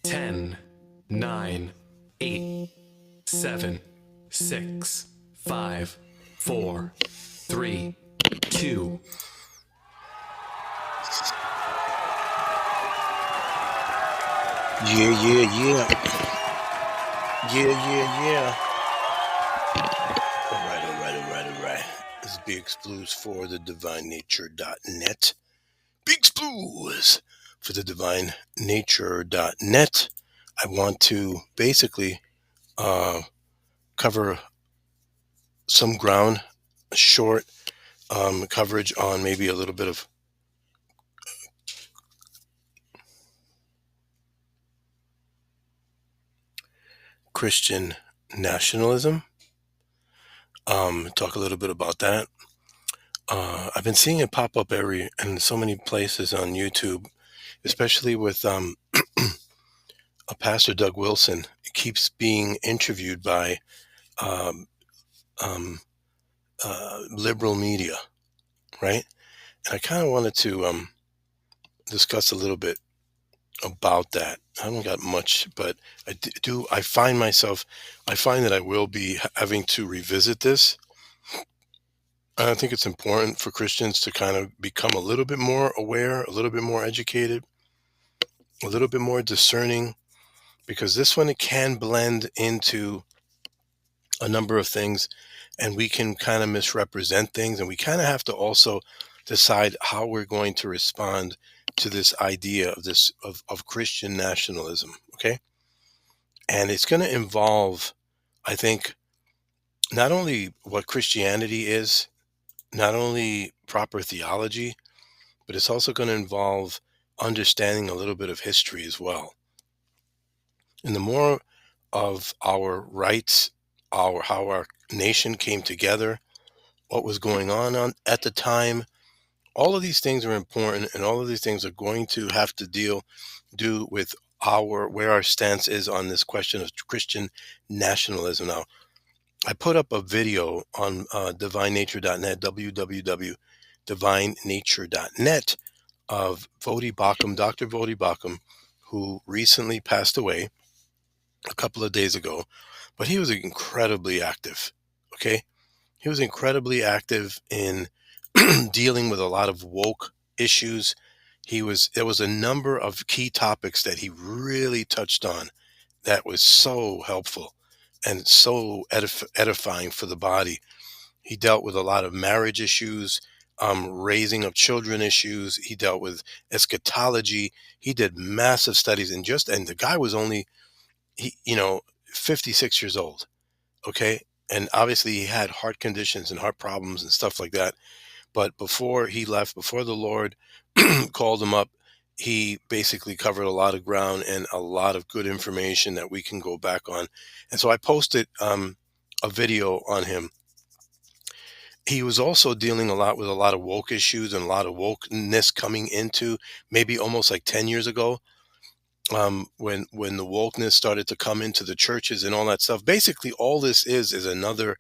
10, 9, 8, 7, 6, 5, 4, 3, 2. Yeah, yeah, yeah. Yeah, yeah, yeah. All right, all right, all right, all right. This is Big Blues for the divinenature.net. Big Blues for the divinenature.net. I want to basically uh, cover some ground, a short coverage on maybe a little bit of Christian nationalism. Talk a little bit about that. I've been seeing it pop up in so many places on YouTube, especially with Pastor Doug Wilson. He keeps being interviewed by um, um, liberal media, right? And I kind of wanted to discuss a little bit about that. I haven't got much, but do. I find that I will be having to revisit this. I think it's important for Christians to kind of become a little bit more aware, a little bit more educated, a little bit more discerning, because this one, it can blend into a number of things, and we can kind of misrepresent things, and we kind of have to also decide how we're going to respond to this idea of of Christian nationalism. Okay. And it's going to involve, I think, not only what Christianity is, not only proper theology, but it's also going to involve understanding a little bit of history as well. And the more of our rights, how our nation came together, what was going on at the time, all of these things are important, and all of these things are going to have to do with where our stance is on this question of Christian nationalism. Now, I put up a video on divinenature.net, www.divinenature.net, of Vodi Bakum, Dr. Vodi Bakum, who recently passed away a couple of days ago, but he was incredibly active. Okay. He was incredibly active in dealing with a lot of woke issues. There was a number of key topics that he really touched on that was so helpful and so edifying for the body. He dealt with a lot of marriage issues, raising of children issues. He dealt with eschatology. He did massive studies, and the guy was only, 56 years old. Okay. And obviously he had heart conditions and heart problems and stuff like that. But before he left, before the Lord called him up, he basically covered a lot of ground and a lot of good information that we can go back on. And so I posted a video on him. He was also dealing a lot with a lot of woke issues and a lot of wokeness coming into maybe almost like 10 years ago, when the wokeness started to come into the churches and all that stuff. Basically, all this is another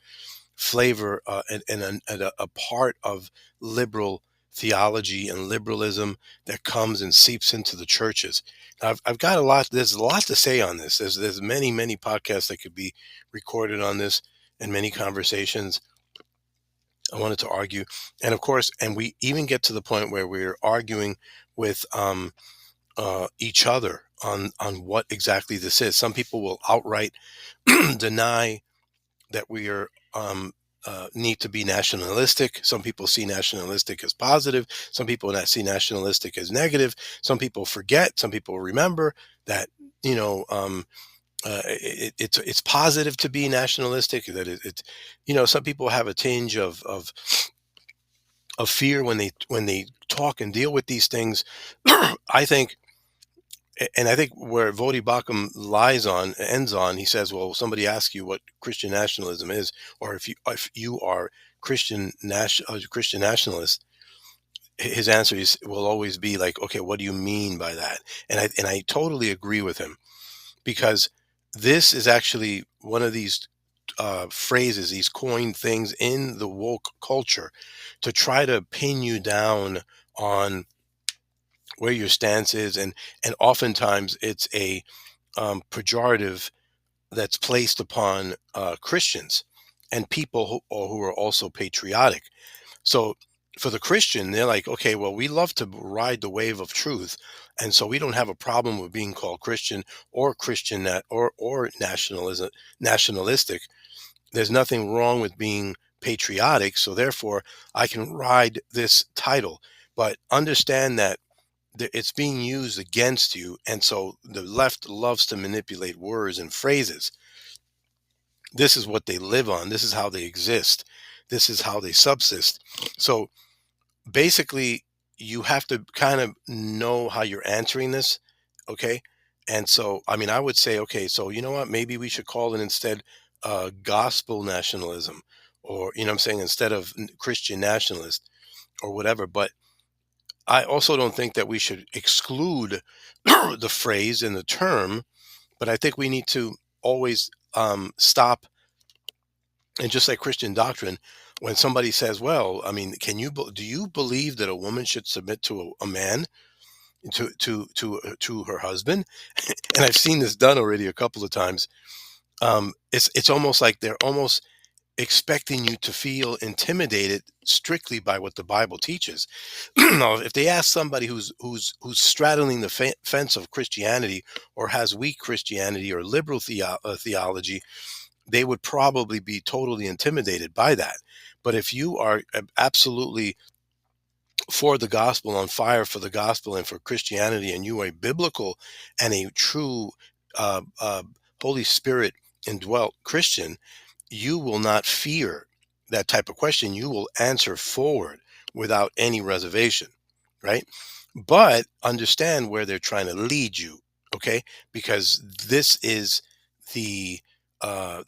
flavor, and a part of liberal theology and liberalism that comes and seeps into the churches. Now, I've got a lot. There's a lot to say on this. There's many podcasts that could be recorded on this, and many conversations I wanted to argue. And of course, and we even get to the point where we're arguing with each other on what exactly this is. Some people will outright deny that we are need to be nationalistic. Some people see nationalistic as positive. Some people see nationalistic as negative. Some people forget. Some people remember that you know it's positive to be nationalistic. That it's some people have a tinge of fear when they talk and deal with these things. I think. And I think where Vodi Bakum ends on, he says, well, somebody asks you what Christian nationalism is, or if you are Christian nationalist, his answer will always be like, okay, what do you mean by that? And I totally agree with him, because this is actually one of these phrases, these coined things in the woke culture to try to pin you down on where your stance is, and oftentimes it's a pejorative that's placed upon Christians and people who are also patriotic. So for the Christian, they're like, okay, well, we love to ride the wave of truth, and so we don't have a problem with being called Christian or Christian or nationalistic. There's nothing wrong with being patriotic, so therefore I can ride this title. But understand that it's being used against you, and so the left loves to manipulate words and phrases. This is what they live on. This is how they exist. This is how they subsist. So basically, you have to kind of know how you're answering this, okay? And so, I mean, I would say, okay, so you know what? Maybe we should call it instead gospel nationalism, or, you know what I'm saying, instead of Christian nationalist or whatever. But I also don't think that we should exclude the phrase and the term, but I think we need to always stop. And just like Christian doctrine, when somebody says, "Well, I mean, do you believe that a woman should submit to a man, to her husband?" And I've seen this done already a couple of times. It's almost like they're almost expecting you to feel intimidated strictly by what the Bible teaches. Now, if they ask somebody who's straddling the fence of Christianity, or has weak Christianity or liberal theology, they would probably be totally intimidated by that. But if you are absolutely for the gospel, on fire for the gospel and for Christianity, and you are a biblical and a true uh, uh, Holy Spirit indwelt Christian, you will not fear that type of question. You will answer forward without any reservation, right? But understand where they're trying to lead you, okay? Because this is the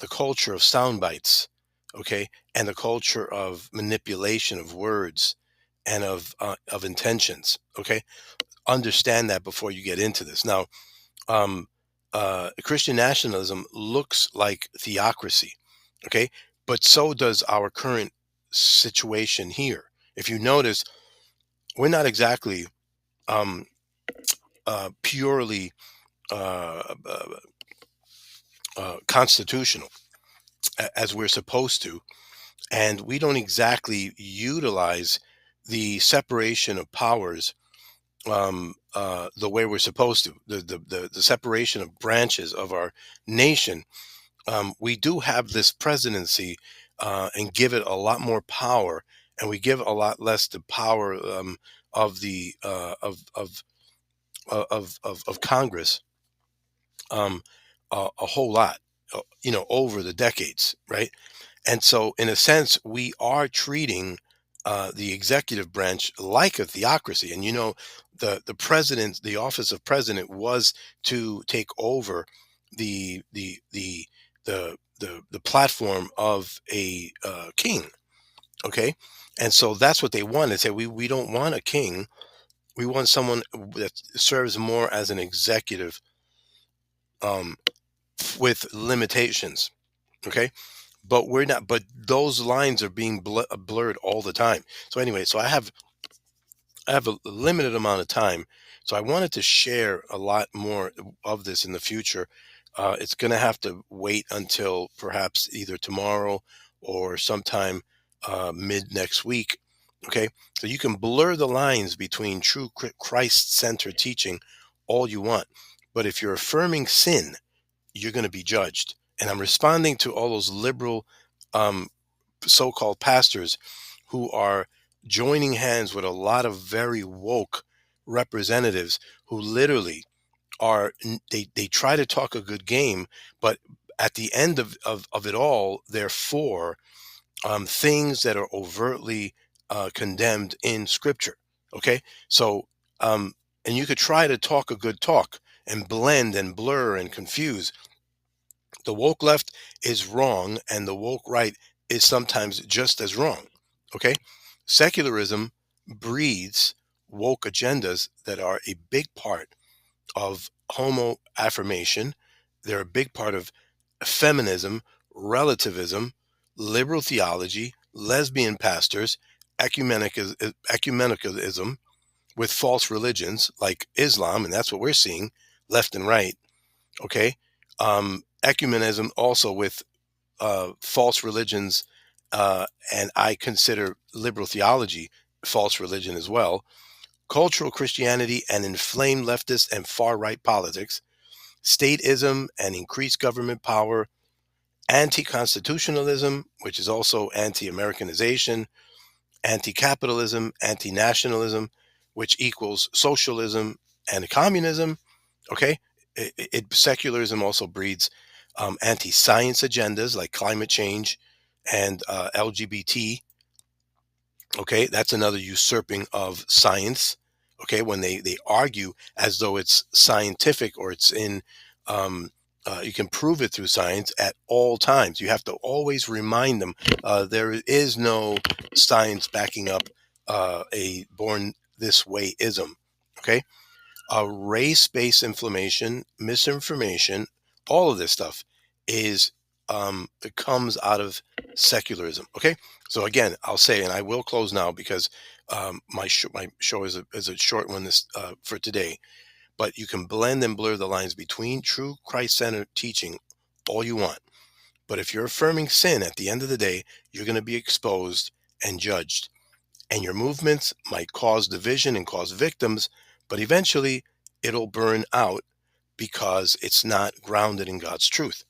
culture of sound bites, okay, and the culture of manipulation of words and of intentions, okay. Understand that before you get into this. Now, um, Christian nationalism looks like theocracy, okay? But so does our current situation here. If you notice, we're not exactly um, purely constitutional as we're supposed to, and we don't exactly utilize the separation of powers the way we're supposed to. The separation of branches of our nation. We do have this presidency and give it a lot more power, and we give a lot less the power of the of Congress, um, a whole lot, over the decades, right? And so, in a sense, we are treating the executive branch like a theocracy. And the president, the office of president, was to take over the platform of a king. Okay, and so that's what they want. They say we don't want a king. We want someone that serves more as an executive um, with limitations. Okay, but we're not. But those lines are being blurred all the time. So anyway, so I have a limited amount of time, so I wanted to share a lot more of this in the future. It's going to have to wait until perhaps either tomorrow or sometime mid next week. Okay, so you can blur the lines between true Christ-centered teaching all you want, but if you're affirming sin, you're going to be judged. And I'm responding to all those liberal um, so-called pastors who are joining hands with a lot of very woke representatives who literally they try to talk a good game, but at the end of it all, they're for things that are overtly condemned in scripture. Okay, so and you could try to talk a good talk and blend and blur and confuse. The woke left is wrong, and the woke right is sometimes just as wrong. Okay? Secularism breeds woke agendas that are a big part of homo affirmation. They're a big part of feminism, relativism, liberal theology, lesbian pastors, ecumenicalism, with false religions like Islam, and that's what we're seeing left and right. Okay. Ecumenism also with false religions, and I consider liberal theology false religion as well. Cultural Christianity and inflamed leftist and far right politics, statism and increased government power, anti-constitutionalism, which is also anti-Americanization, anti-capitalism, anti-nationalism, which equals socialism and communism. Okay, secularism also breeds anti-science agendas like climate change and LGBT. Okay, that's another usurping of science. Okay, when they argue as though it's scientific or it's in, you can prove it through science at all times. You have to always remind them there is no science backing up a born this way ism. Okay, race-based inflammation, misinformation, all of this stuff is it comes out of secularism. Okay, so again, I'll say, and I will close now because my show is a short one this for today. But you can blend and blur the lines between true Christ-centered teaching all you want. But if you're affirming sin, at the end of the day, you're going to be exposed and judged. And your movements might cause division and cause victims, but eventually it'll burn out because it's not grounded in God's truth.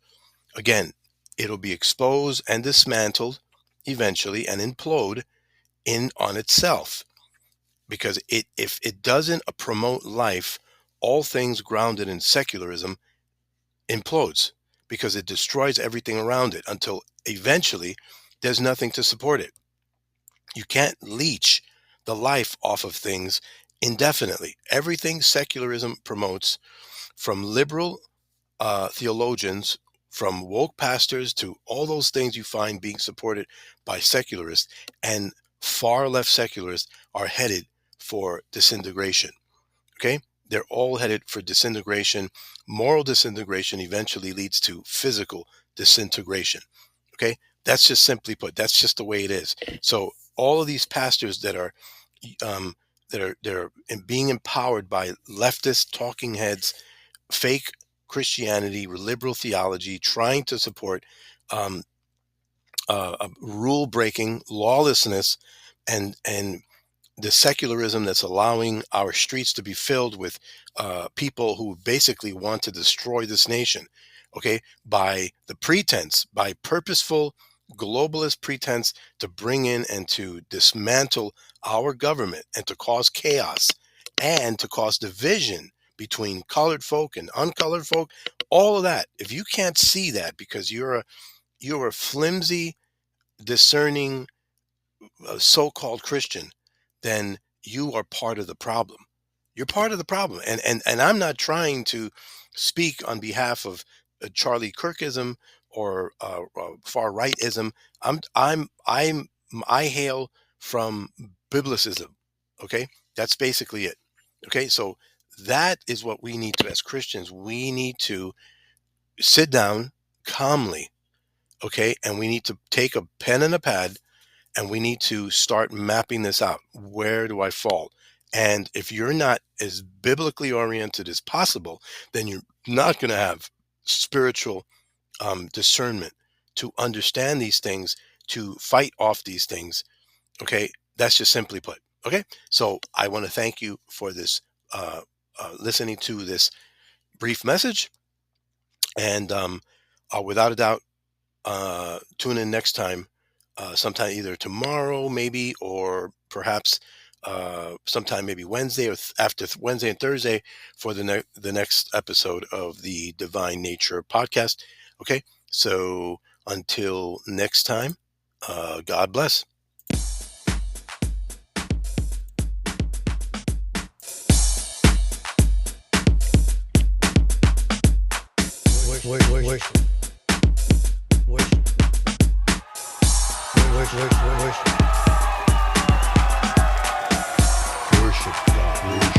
Again, it'll be exposed and dismantled eventually and implode in on itself. Because if it doesn't promote life, all things grounded in secularism implodes because it destroys everything around it until eventually there's nothing to support it. You can't leech the life off of things indefinitely. Everything secularism promotes, from liberal theologians, from woke pastors to all those things you find being supported by secularists and far left secularists, are headed for disintegration. Okay? They're all headed for disintegration. Moral disintegration eventually leads to physical disintegration. Okay? That's just simply put. That's just the way it is. So all of these pastors that are being empowered by leftist talking heads, fake Christianity, liberal theology, trying to support rule breaking, lawlessness, and the secularism that's allowing our streets to be filled with people who basically want to destroy this nation. Okay, by the pretense, by purposeful globalist pretense to bring in and to dismantle our government and to cause chaos and to cause division between colored folk and uncolored folk, all of that. If you can't see that because you're a flimsy, discerning, so-called Christian, then you are part of the problem. You're part of the problem. And I'm not trying to speak on behalf of Charlie Kirkism or far rightism. I hail from biblicism. Okay, that's basically it. Okay, so that is what we need to, as Christians, we need to sit down calmly. Okay, and we need to take a pen and a pad, and we need to start mapping this out. Where do I fall? And if you're not as biblically oriented as possible, then you're not going to have spiritual discernment to understand these things, to fight off these things. Okay, that's just simply put. Okay, so I want to thank you for this, listening to this brief message. And without a doubt, tune in next time, sometime either tomorrow maybe, or perhaps sometime maybe Wednesday or after Wednesday and Thursday for the next episode of the Divine Nature podcast. Okay, so until next time, God bless. Worship God.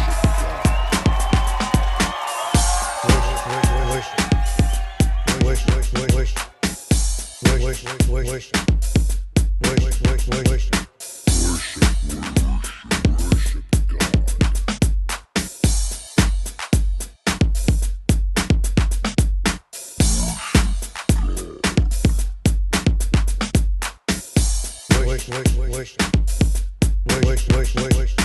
worship, worship, worship, worship, worship, worship.